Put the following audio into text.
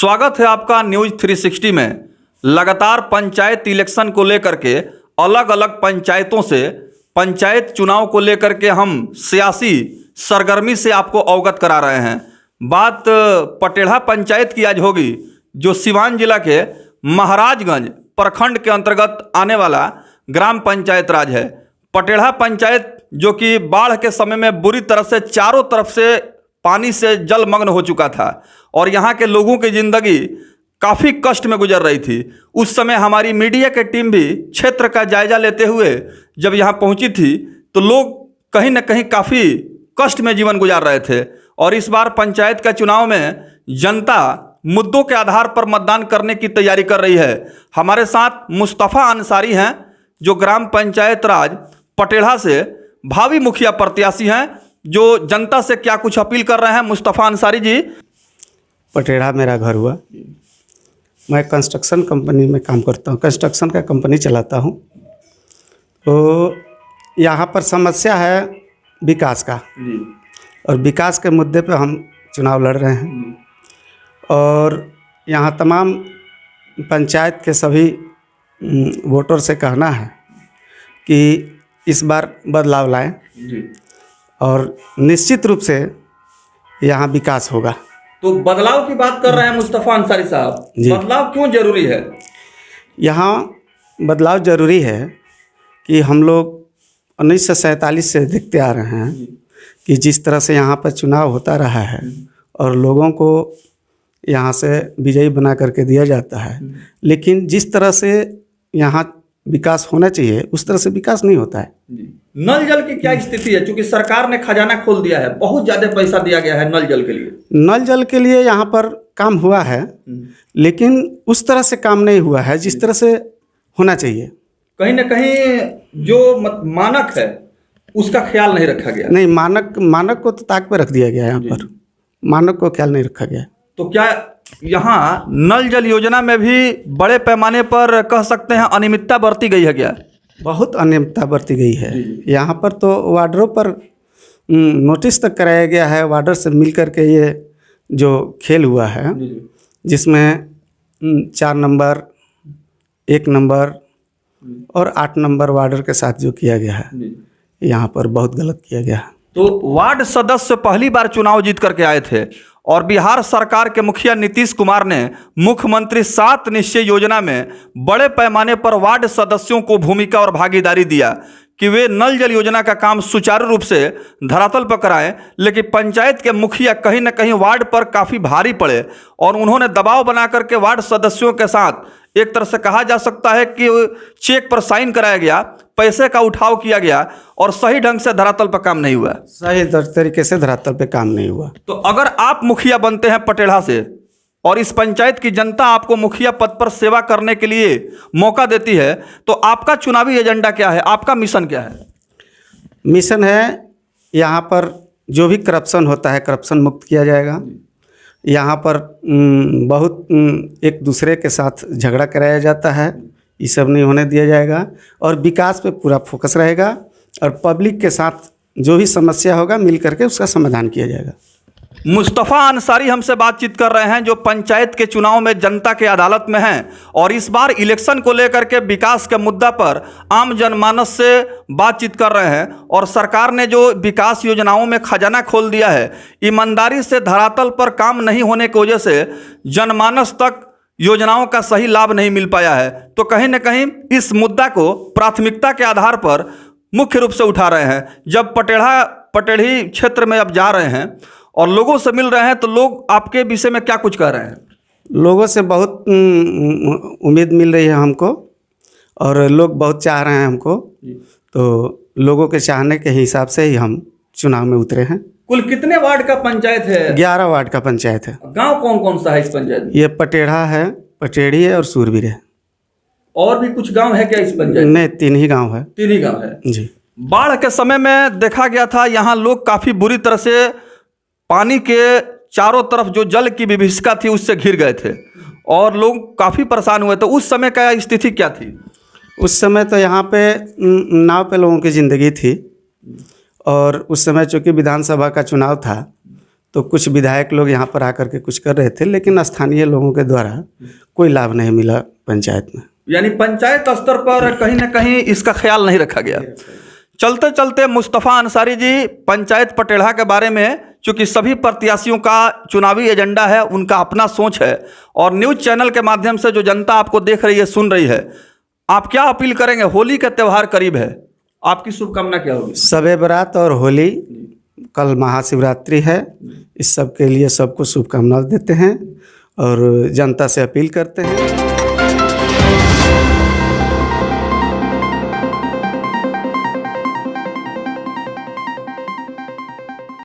स्वागत है आपका न्यूज 360 में। लगातार पंचायत इलेक्शन को लेकर के अलग अलग पंचायतों से पंचायत चुनाव को लेकर के हम सियासी सरगर्मी से आपको अवगत करा रहे हैं। बात पटेढ़ा पंचायत की आज होगी, जो सिवान जिला के महाराजगंज प्रखंड के अंतर्गत आने वाला ग्राम पंचायत राज है। पटेढ़ा पंचायत जो कि बाढ़ के समय में बुरी तरह से चारों तरफ से पानी से जलमग्न हो चुका था और यहाँ के लोगों की ज़िंदगी काफ़ी कष्ट में गुजर रही थी। उस समय हमारी मीडिया की टीम भी क्षेत्र का जायजा लेते हुए जब यहाँ पहुँची थी तो लोग कहीं न कहीं काफ़ी कष्ट में जीवन गुजार रहे थे। और इस बार पंचायत का चुनाव में जनता मुद्दों के आधार पर मतदान करने की तैयारी कर रही है। हमारे साथ मुस्तफ़ा अंसारी हैं, जो ग्राम पंचायत राज पटेढ़ा से भावी मुखिया प्रत्याशी हैं, जो जनता से क्या कुछ अपील कर रहे हैं। मुस्तफ़ा अंसारी जी। पटेढ़ा मेरा घर हुआ। मैं कंस्ट्रक्शन कंपनी में काम करता हूँ, कंस्ट्रक्शन का कंपनी चलाता हूँ। तो यहाँ पर समस्या है विकास का, और विकास के मुद्दे पे हम चुनाव लड़ रहे हैं। और यहाँ तमाम पंचायत के सभी वोटर से कहना है कि इस बार बदलाव लाएं और निश्चित रूप से यहाँ विकास होगा। तो बदलाव की बात कर रहे हैं मुस्तफ़ा अंसारी साहब, बदलाव क्यों जरूरी है? यहाँ बदलाव जरूरी है कि हम लोग 1947 से देखते आ रहे हैं कि जिस तरह से यहाँ पर चुनाव होता रहा है और लोगों को यहाँ से विजयी बना करके दिया जाता है, लेकिन जिस तरह से यहाँ विकास होना चाहिए उस तरह से विकास नहीं होता है। नल जल की क्या स्थिति है? क्योंकि सरकार ने खजाना खोल दिया है, बहुत ज़्यादा पैसा दिया गया है नल जल के लिए। नल जल के लिए यहाँ पर काम हुआ है, लेकिन उस तरह से काम नहीं हुआ है जिस तरह से होना चाहिए। कहीं ना कहीं जो मानक है उसका ख्याल नहीं रखा गया। नहीं, मानक को तो ताक पे रख दिया गया है। यहाँ पर मानक को ख्याल नहीं रखा गया। तो क्या यहाँ नल जल योजना में भी बड़े पैमाने पर कह सकते हैं अनियमितता बरती गई है क्या? बहुत अनियमितता बरती गई है। यहाँ पर तो वार्डरों पर नोटिस तक कराया गया है। वार्डर से मिल करके ये जो खेल हुआ है, जिसमें 4 नंबर, 1 नंबर और 8 नंबर वार्डर के साथ जो किया गया है, यहाँ पर बहुत गलत किया गया है। तो वार्ड सदस्य पहली बार चुनाव जीत करके आए थे और बिहार सरकार के मुखिया नीतीश कुमार ने मुख्यमंत्री 7 निश्चय योजना में बड़े पैमाने पर वार्ड सदस्यों को भूमिका और भागीदारी दिया कि वे नल जल योजना का काम सुचारू रूप से धरातल पर कराएं। लेकिन पंचायत के मुखिया कहीं न कहीं वार्ड पर काफ़ी भारी पड़े और उन्होंने दबाव बना करके वार्ड सदस्यों के साथ एक तरह से कहा जा सकता है कि चेक पर साइन कराया गया, पैसे का उठाव किया गया और सही ढंग से धरातल पर काम नहीं हुआ। सही तरीके से धरातल पे काम नहीं हुआ। तो अगर आप मुखिया बनते हैं पटेढ़ा से और इस पंचायत की जनता आपको मुखिया पद पर सेवा करने के लिए मौका देती है, तो आपका चुनावी एजेंडा क्या है? आपका मिशन क्या है? मिशन है यहाँ पर जो भी करप्शन होता है, करप्शन मुक्त किया जाएगा। यहाँ पर बहुत एक दूसरे के साथ झगड़ा कराया जाता है, ये सब नहीं होने दिया जाएगा। और विकास पे पूरा फोकस रहेगा और पब्लिक के साथ जो भी समस्या होगा मिल करके उसका समाधान किया जाएगा। मुस्तफ़ा अंसारी हमसे बातचीत कर रहे हैं, जो पंचायत के चुनाव में जनता के अदालत में हैं और इस बार इलेक्शन को लेकर के विकास के मुद्दा पर आम जनमानस से बातचीत कर रहे हैं। और सरकार ने जो विकास योजनाओं में खजाना खोल दिया है, ईमानदारी से धरातल पर काम नहीं होने की वजह से जनमानस तक योजनाओं का सही लाभ नहीं मिल पाया है। तो कहीं न कहीं इस मुद्दा को प्राथमिकता के आधार पर मुख्य रूप से उठा रहे हैं। जब पटेढ़ी क्षेत्र में अब जा रहे हैं और लोगों से मिल रहे हैं, तो लोग आपके विषय में क्या कुछ कह रहे हैं? लोगों से बहुत उम्मीद मिल रही है हमको और लोग बहुत चाह रहे हैं हमको। तो लोगों के चाहने के हिसाब से ही हम चुनाव में उतरे हैं। कुल कितने वार्ड का पंचायत है? 11 वार्ड का पंचायत है। गांव कौन कौन सा है इस पंचायत में? ये पटेढ़ा है, पटेढ़ी है और सूरवीर है। और भी कुछ गांव है क्या इस पंचायत? नहीं, 3 ही गांव है। 3 ही गांव है जी। बाढ़ के समय में देखा गया था यहाँ लोग काफ़ी बुरी तरह से पानी के चारों तरफ जो जल की विभीषिका थी उससे घिर गए थे और लोग काफ़ी परेशान हुए। तो उस समय का स्थिति क्या थी? उस समय तो यहाँ पे नाव पे लोगों की ज़िंदगी थी और उस समय चूँकि विधानसभा का चुनाव था तो कुछ विधायक लोग यहाँ पर आकर के कुछ कर रहे थे, लेकिन स्थानीय लोगों के द्वारा कोई लाभ नहीं मिला पंचायत में। यानी पंचायत स्तर पर कहीं ना कहीं इसका ख्याल नहीं रखा गया। चलते चलते मुस्तफ़ा अंसारी जी, पंचायत पटेढ़ा के बारे में, चूँकि सभी प्रत्याशियों का चुनावी एजेंडा है, उनका अपना सोच है, और न्यूज़ चैनल के माध्यम से जो जनता आपको देख रही है, सुन रही है, आप क्या अपील करेंगे? होली का त्यौहार करीब है, आपकी शुभकामना क्या होगी? शब बारात और होली, कल महाशिवरात्रि है, इस सब के लिए सबको शुभकामनाएं देते हैं और जनता से अपील करते हैं।